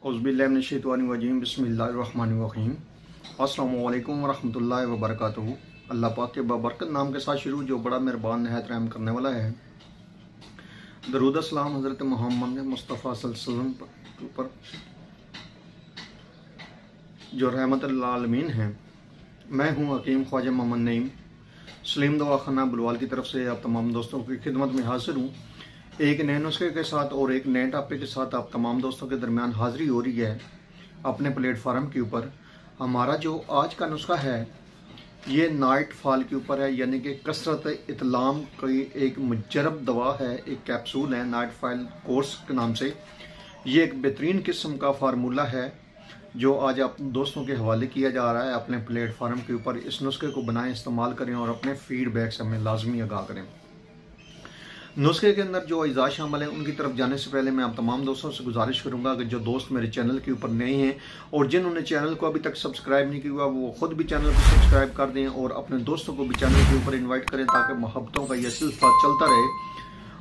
औज़ुबिल्लाहिमिनश्शैतानिर्रजीम बिस्मिल्लाहिर्रहमानिर्रहीम। अस्सलामु अलैकुम वरहमतुल्लाहि वबरकातुहू। अल्लाह पाक के बाबरकत नाम के साथ शुरू जो बड़ा मेहरबान नहायत रहम करने वाला है। दरूद सलाम हज़रत मोहम्मद मुस्तफ़ा सल्लल्लाहु अलैहि वसल्लम पर जो रहमत लिल आलमीन हैं। मैं हूँ हकीम ख्वाजा मोहम्मद नईम सलीम दवाखाना बुलवाल की तरफ से आप तमाम दोस्तों की खिदमत में हाजिर हूँ। एक नए नुस्खे के साथ और एक नए टॉपिक के साथ आप तमाम दोस्तों के दरमियान हाजिरी हो रही है अपने प्लेटफार्म के ऊपर। हमारा जो आज का नुस्खा है ये नाइट फॉल के ऊपर है, यानी कि कसरत इतलाम की एक मुजरब दवा है, एक कैप्सूल है नाइट फॉल कोर्स के नाम से। ये एक बेहतरीन किस्म का फार्मूला है जो आज आप दोस्तों के हवाले किया जा रहा है अपने प्लेटफार्म के ऊपर। इस नुस्खे को बनाएं, इस्तेमाल करें और अपने फीडबैक से हमें लाजमी आगाह करें। नुस्खे के अंदर जो अज़ा शामिल हैं उनकी तरफ जाने से पहले मैं आप तमाम दोस्तों से गुजारिश करूंगा कि जो दोस्त मेरे चैनल के ऊपर नए हैं और जिन्होंने चैनल को अभी तक सब्सक्राइब नहीं किया वो खुद भी चैनल को सब्सक्राइब कर दें और अपने दोस्तों को भी चैनल के ऊपर इन्वाइट करें ताकि मोहब्बतों का यह सिलसिला चलता रहे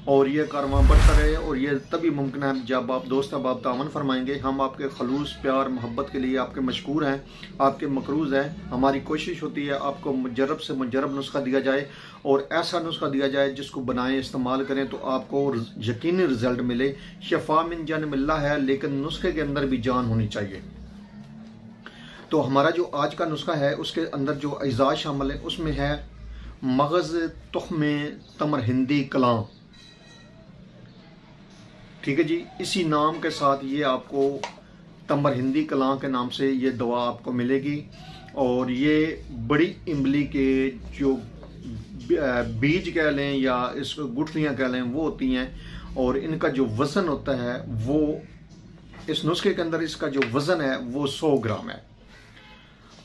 और ये कारवां बढ़ता रहे। और ये तभी मुमकिन है जब आप दोस्त अब आप तावन फरमाएंगे। हम आपके खलूस प्यार मोहब्बत के लिए आपके मशकूर हैं, आपके मकरूज़ हैं। हमारी कोशिश होती है आपको मुजरब से मुजरब नुस्खा दिया जाए और ऐसा नुस्खा दिया जाए जिसको बनाएं, इस्तेमाल करें तो आपको यकीनी रिजल्ट मिले। शफा मिन जान मिल्ला है, लेकिन नुस्खे के अंदर भी जान होनी चाहिए। तो हमारा जो आज का नुस्खा है उसके अंदर जो अज़ा शामिल है उसमें है मगज़ तुख्म तमर हिंदी कलां। ठीक है जी, इसी नाम के साथ ये आपको तमर हिंदी कलां के नाम से ये दवा आपको मिलेगी। और ये बड़ी इमली के जो बीज कह लें या इसको गुठलियाँ कह लें वो होती हैं और इनका जो वज़न होता है वो इस नुस्खे के अंदर इसका जो वज़न है वो 100 ग्राम है।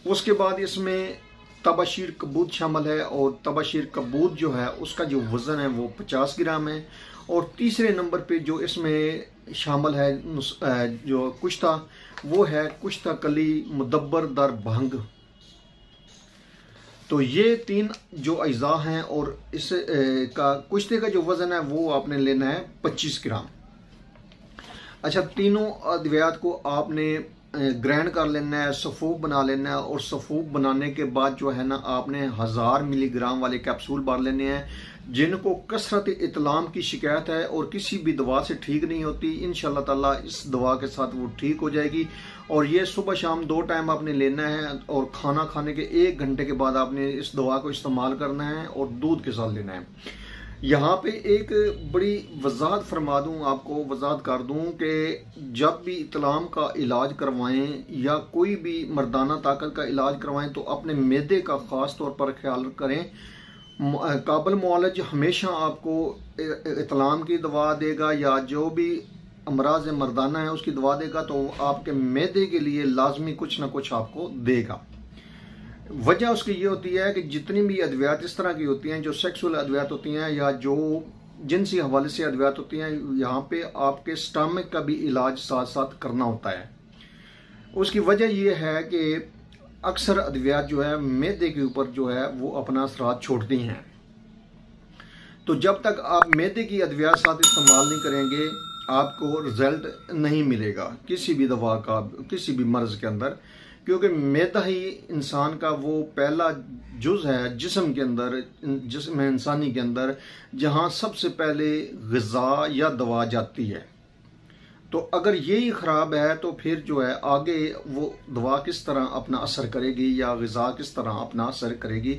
उसके बाद इसमें तबाशीर कबूत शामिल है और तबाशीर कबूत जो है उसका जो वज़न है वो 50 ग्राम है। और तीसरे नंबर पे जो इसमें शामिल है जो कुश्ता वो है कुश्ता कली मुदब्बर दर भंग। तो ये तीन जो अज़ा हैं और इस का कुश्ते का जो वज़न है वो आपने लेना है 25 ग्राम। अच्छा, तीनों अद्वियात को आपने ग्राइंड कर लेना है, सफ़ूफ बना लेना है और सफ़ूफ बनाने के बाद जो है ना आपने 1000 मिलीग्राम वाले कैप्सूल बांध लेने हैं। जिनको कसरत इतलाम की शिकायत है और किसी भी दवा से ठीक नहीं होती, इंशाल्लाह ताला इस दवा के साथ वो ठीक हो जाएगी। और ये सुबह शाम 2 टाइम आपने लेना है और खाना खाने के 1 घंटे के बाद आपने इस दवा को इस्तेमाल करना है और दूध के साथ लेना है। यहाँ पे एक बड़ी वजाहत फरमा दूँ आपको, वजाहत कर दूँ कि जब भी इतलाम का इलाज करवाएं या कोई भी मर्दाना ताकत का इलाज करवाएं तो अपने मैदे का ख़ास तौर पर ख्याल करें। काबिल मुआलज हमेशा आपको इतलाम की दवा देगा या जो भी अमराज मर्दाना है उसकी दवा देगा, तो आपके मैदे के लिए लाजमी कुछ ना कुछ आपको देगा। वजह उसकी ये होती है कि जितनी भी अद्वियात इस तरह की होती हैं जो सेक्सुअल अद्वियात होती हैं या जो जिनसी हवाले से अद्वियात होती हैं, यहाँ पे आपके स्टमक का भी इलाज साथ साथ करना होता है। उसकी वजह यह है कि अक्सर अद्वियात जो है मैदे के ऊपर जो है वो अपना असरात छोड़ती हैं। तो जब तक आप मैदे की अद्वियात साथ इस्तेमाल नहीं करेंगे आपको रिजल्ट नहीं मिलेगा किसी भी दवा का, किसी भी मर्ज के अंदर, क्योंकि मैदा ही इंसान का वो पहला जुज़ है जिस्म के अंदर, जिस्म इंसानी के अंदर जहाँ सबसे पहले ग़िज़ा या दवा जाती है। तो अगर यही ख़राब है तो फिर जो है आगे वो दवा किस तरह अपना असर करेगी या ग़िज़ा किस तरह अपना असर करेगी।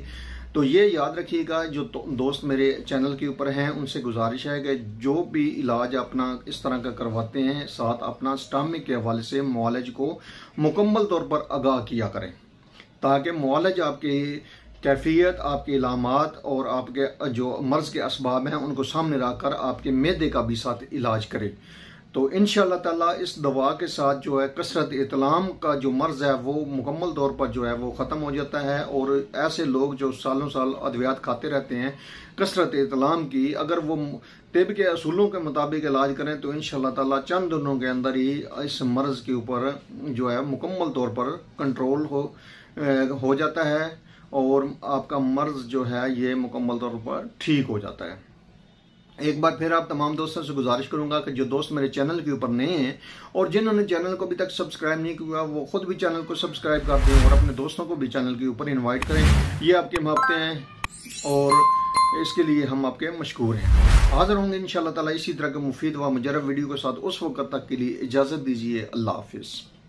तो ये याद रखिएगा। जो दोस्त मेरे चैनल के ऊपर हैं उनसे गुजारिश है कि जो भी इलाज अपना इस तरह का करवाते हैं साथ अपना स्टमक के हवाले से मुआलज को मुकम्मल तौर पर आगाह किया करें ताकि मुआलज आपकी कैफियत, आपके इलामात और आपके जो मर्ज़ के असबाब हैं उनको सामने रखकर आपके मैदे का भी साथ इलाज करे। तो इंशाअल्लाह ताला इस दवा के साथ जो है कसरत इतलाम का जो मर्ज़ है वो मुकम्मल तौर पर जो है वो ख़त्म हो जाता है। और ऐसे लोग जो सालों साल अद्वियात खाते रहते हैं कसरत इतलाम की, अगर वो तिब के असूलों के मुताबिक इलाज करें तो इंशाअल्लाह ताला चंद दिनों के अंदर ही इस मर्ज़ के ऊपर जो है मुकम्मल तौर पर कंट्रोल हो जाता है और आपका मर्ज़ जो है ये मुकम्मल तौर पर ठीक हो जाता है। एक बार फिर आप तमाम दोस्तों से गुजारिश करूंगा कि जो दोस्त मेरे चैनल के ऊपर नए हैं और जिन्होंने चैनल को अभी तक सब्सक्राइब नहीं किया वो खुद भी चैनल को सब्सक्राइब कर दें और अपने दोस्तों को भी चैनल के ऊपर इनवाइट करें। ये आपके महबतें हैं और इसके लिए हम आपके मशकूर हैं। हाज़िर होंगे इंशाअल्लाह ताला इसी तरह के मुफीद व मुजरब वीडियो के साथ। उस वक्त तक के लिए इजाज़त दीजिए। अल्लाह हाफिज़।